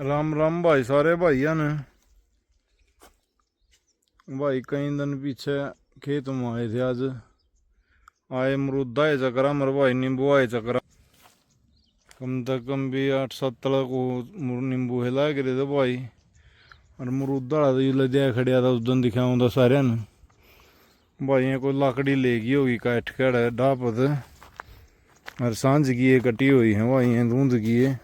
राम राम भाई, सारे भाइया ने भाई कई दिन पीछे खेत में आए थे। आज आए अमरूदा है चक्रा मेरे भाई, नींबू आए चक्रा कम से कम भी 8-7 तला को नींबू हिला गिरे थे भाई। और अमरूदा तो जिसले दिया खड़िया था उस दिन दिखा हूँ सारे ने भाई। ये कोई लाकड़ी लेगी होगी काट कड़ ढापत और सांझ की ये कटी हुई है भाई, ये धूंध की है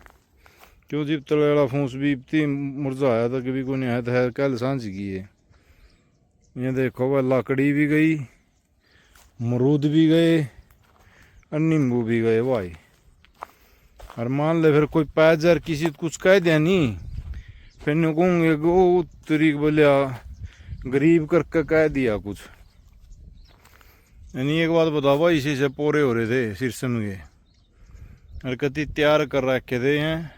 क्यों जीप तले वाला फूस भी इतनी मुरझाया था कभी कोई नहीं आया था। कल सांझ की है ये देखो भाई, लकड़ी भी गई, अमरूद भी गए और नींबू भी गए भाई। और मान ले फिर कोई पैजर किसी कुछ कह दिया नहीं, फिर नहीं कहूँगे वो तरीक बोलिया गरीब करके कह दिया कुछ। यानी एक बात बताओ भाई, इसी से पोरे हो रहे थे शीर्षम के और कति तैयार कर रखे थे हैं।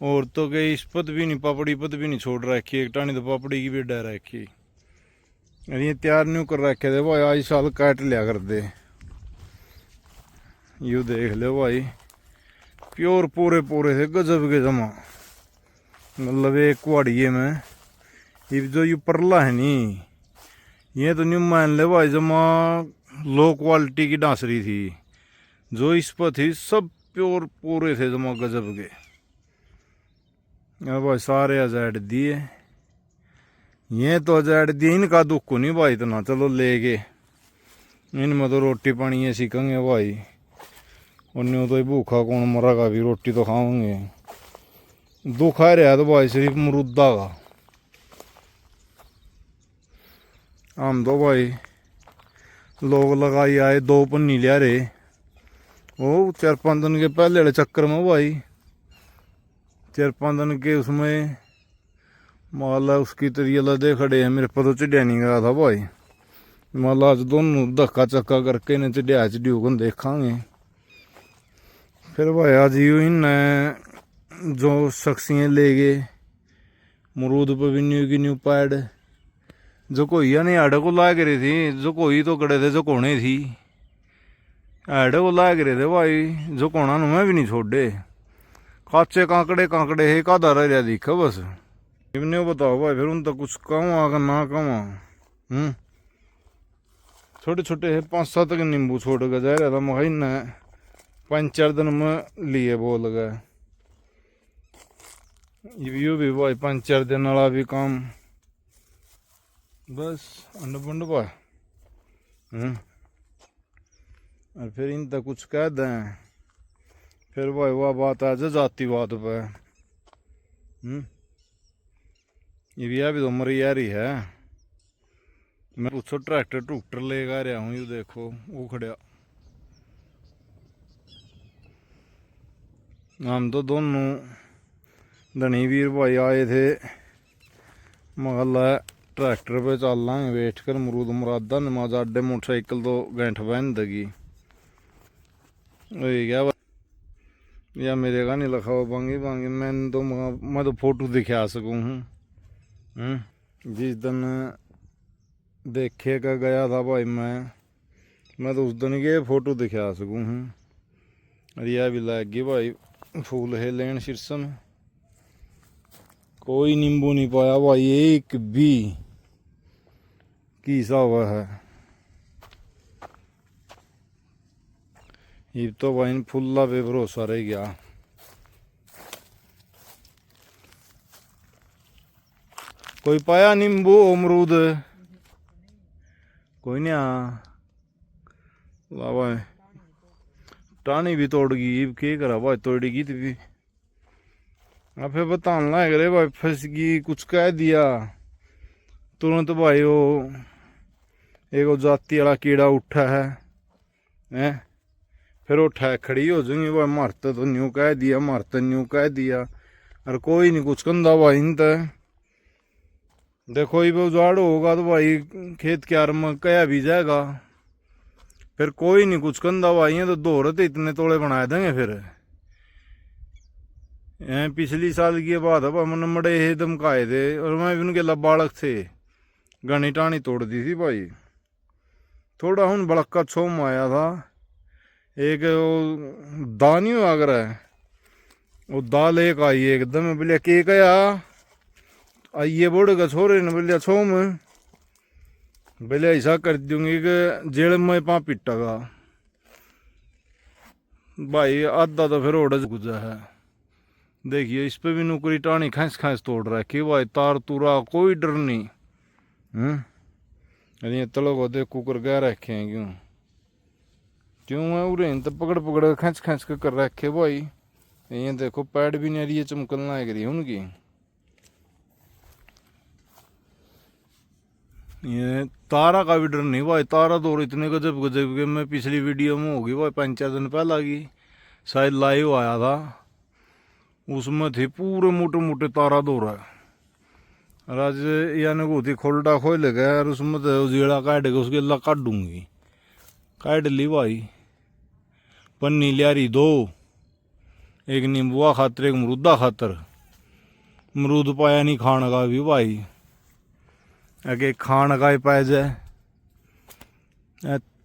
और तो के इस पत भी नहीं, पापड़ी पत भी नहीं छोड़ रखी, एक टाणी तो पापड़ी की भी डर रखी। ये तैयार नहीं कर रखे थे भाई, आज साल काट लिया कर दे। यू देख ले भाई, प्योर पूरे पूरे थे गजब के जमा। मतलब एक कुआड़िए में ये जो यू परला है नी, ये तो न्यू मान ले भाई जमा लो क्वालिटी की डांसरी थी। जो इस पर थी सब प्योर पूरे थे जमा गजब के। भाई सारे अजैड दिए, ये तो अजैड दिए, इनका दुख को नहीं भाई इतना, चलो ले गए इनमें तो रोटी पानी ये सीखेंगे भाई। उन्हें तो भूखा कौन मरेगा, भी रोटी तो खाओगे। दुख आ रहा तो भाई सिर्फ अमरूदा का। हम तो भाई लोग लगाई आए, 2 पन्नी लिया रे वो 4-5 दिन के पहले वाले चक्कर में भाई। 4-5 दिन के उसमें माला उसकी तरियला दे खड़े हैं, मेरे पता चिड़िया नहीं गया था भाई। माला आज दोनों धक्का चक्का करके ने चिड़िया चिड़ियों को देखांगे। फिर भाई आज यूं ही जो शख्सियाँ ले गए मरूद पर भी न्यू की न्यू पैड जो कोई नहीं आड़े को ला के रही थी, जो कोई तो कड़े थे जो कोने थी आड़े को ला के रहे थे भाई। जो कोना मैं भी नहीं छोड़े, काचे कांकड़े कांकड़े है का दारा रहा दिखा बस। इवने बताओ भाई, फिर उन तक कुछ कहूँ अगर ना कहूँ। छोटे छोटे है 5-7 के नींबू छोड़ के जा रहा था मई ने 5-4 दिन में लिए बोल गए। यू भी भाई 5-4 दिन वाला भी काम बस अंड बंड भाई। और फिर इन तक कुछ कह दें फिर भाई वह बात आ जातिवाद पे। ये भी तो मरी आ रही है। मैं पूछो ट्रैक्टर टूक्टर लेगा रहा हूँ, ये देखो वो खड़ा। हम तो दोनों धनी वीर भाई आए थे, मगला ट्रैक्टर पे चल लांगे बैठ कर मरूद मुरादा नमाज अड्डे मोटरसाइकिल तो गैंठ बहन दगी क्या या मेरे का नहीं लिखा हुआ बांगी बांगी। मैं तो फोटो दिखा सकूँ हूँ। जिस दिन देखे का गया था भाई मैं तो उस दिन के फोटो दिखा सकूँ हूँ। और यह भी लग गई भाई फूल है लेन शीर्षम। कोई नींबू नहीं पाया भाई एक भी, किसा हुआ है ये तो भाई फुल्ला पे भरोसा रह गया। कोई पाया नींबू अमरूद कोई नहीं भाई। टानी भी तोड़ गई, क्या करा भाई, तोड़ेगी तो भी अब फिर बताना लग रहे भाई, फंस गई कुछ कह दिया तुरंत भाई। वो एक जाति वाला कीड़ा उठा है फिर उठा खड़ी हो जाएंगे भाई। मरते तो न्यू कह दिया, मरते न्यू कह दिया और कोई नहीं कुछ कंधा भाई। इन देखो ये उजाड़ होगा तो भाई खेत क्यार में कया भी जाएगा, फिर कोई नहीं कुछ कंधा भाई। है तो दोहरत इतने तोड़े बना देंगे फिर। पिछली साल की बात है भाई, मैंने मड़े हे धमकाए थे और मैं भी उनके बालक थे, घनी टाणी तोड़ दी थी भाई। थोड़ा हूँ बड़का छोम आया था एक दानियों अगर है वो दाल एक आई एकदम बोलिया के कया आइए बोड़ का छोरे ने बोलिया छो में बोले ऐसा कर दूंगी कि जेल में पा पिटेगा भाई। आधा तो फिर ओढ़ गुजरा है। देखिए इस पे भी नुकरी टाणी खैस खैस तोड़ रखी भाई, तार तुरा कोई डर नहीं। अरे तलो को देख कुकर कह रखे हैं क्यों क्यों है उरे तो पकड़ पकड़ खैंच खैंच कर रखे भाई। ये देखो पैड भी नहीं रही चमकलना है करी उनकी। ये तारा का भी डर नहीं भाई, तारा दौड़ इतने गजब गजब के मैं पिछली वीडियो में होगी भाई 5-4 दिन पहला की शायद लाइव आया था, उसमें थे पूरे मोटे मोटे तारा दौड़ है। आज यानी को थी खोलडा खोल गया और उसमें तो जीड़ा काट के उसके अल्लाह काट दूंगी, काट ली भाई। पन्नी लियारी 2, एक नींबुआ खातर एक मरूदा खातर। मरूद पाया नहीं खाने का भी भाई, अगे खाने का ही पाया जाए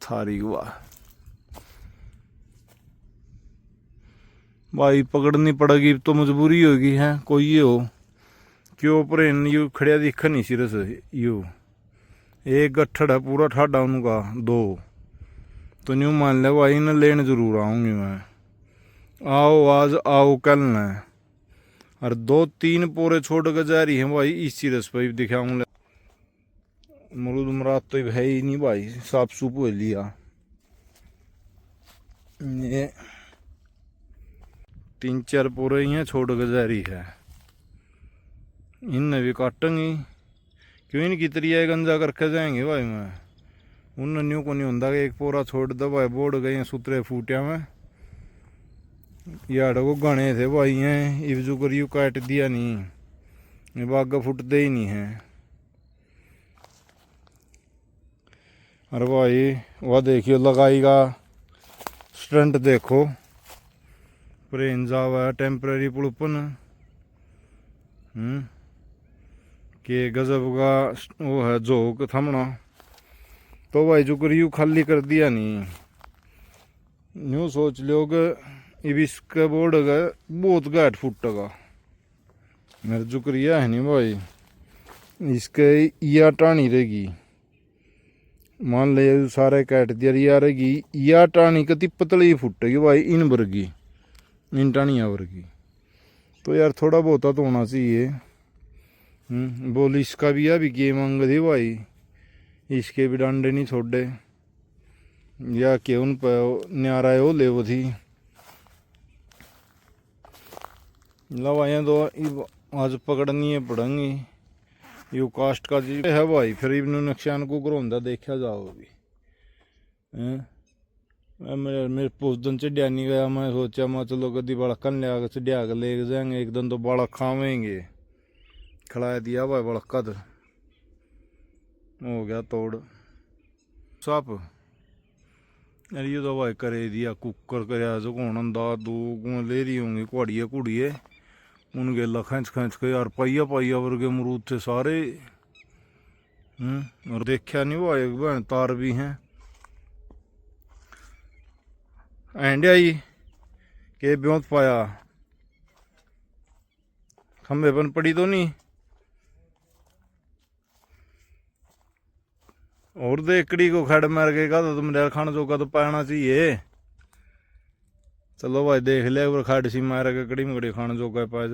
थारी वाह भाई। पकड़नी पड़ेगी तो मजबूरी होगी है कोई ये हो क्यों पर यू खड़िया दिख नहीं सिरस यू एक गट्ठड़ है पूरा ठाडा उनका 2 तो न्यू मान ले भाई न लेने जरूर आऊंगी मैं। आओ आज आओ कल न और 2-3 पोरे छोड़ के जा रही है भाई इस सिरस पर दिखाऊंगा। मरूद मराद तो है ही नहीं भाई, साफ सूप हो लिया। ये 3-4 पोरे ही छोड़ के जा रही है, इनने भी काटेंगी क्यों इनकी तरिया गंजा करके जाएंगे भाई। मैं उन न्यू को नहीं होंगे कि एक पोरा छोड़ दो भाई बोड़ गए सुतरे फूटिया में यार को गणे थे भाई हैं इवजू कर यू काट दिया नहीं बागा फुटते ही नहीं है। अरे भाई वह देखियो लगाईगा स्टंट देखो प्रेन जावा है टेम्पररी पुड़पन के गजब का वो है जोक थमना। तो भाई जो करियो खाली कर दिया नहीं न्यू सोच लो कि इसका बोर्ड का बहुत घाट फुटेगा मेरे जो करिया है नहीं भाई इसके या टाणी रहेगी मान ले सारे कैट दिया रहेगी या टाणी कति पतली फुटेगी भाई इन वर्गी इन टाणिया वर्गी। तो यार थोड़ा बहुत तो होना चाहिए। बोल इसका भी है भी गेम अंग थी भाई, इसके भी डांडे नहीं छोड़े या के उन पर न्यारा है वो ले वो थी लवाइया तो आज पकड़नी है पड़ेंगी। यू कास्ट का जी है भाई फिर इन्होंने नुकसान को करोंदा देखा जाओ भी मेरे उस दिन चढ़िया नहीं गया। मैं सोचा मैं चलो कदी बड़कन लिया के चढ़िया के ले जाएंगे एक दिन तो बड़ा खावेंगे खिला दिया भाई बड़का तो हो गया तोड़ सप यार ये तो भाई करे दिया कुकर कर कौन दा 2 ले रही होंगी कुड़िए कुड़िए उनके खींच खींच के यार पाइया पाइया वर्गे अमरूद थे सारे। और देखा नहीं वो एक बहन तार भी हैं एंड आई के ब्योत पाया खंबे बन पड़ी तो नहीं और देखड़ी को खड़ मार के का तो तुम मेरा खाना जोगा तो पाना चाहिए। चलो भाई देख लिया खाड़ सी मार के कड़ी मकड़ी खाना जोगा पाए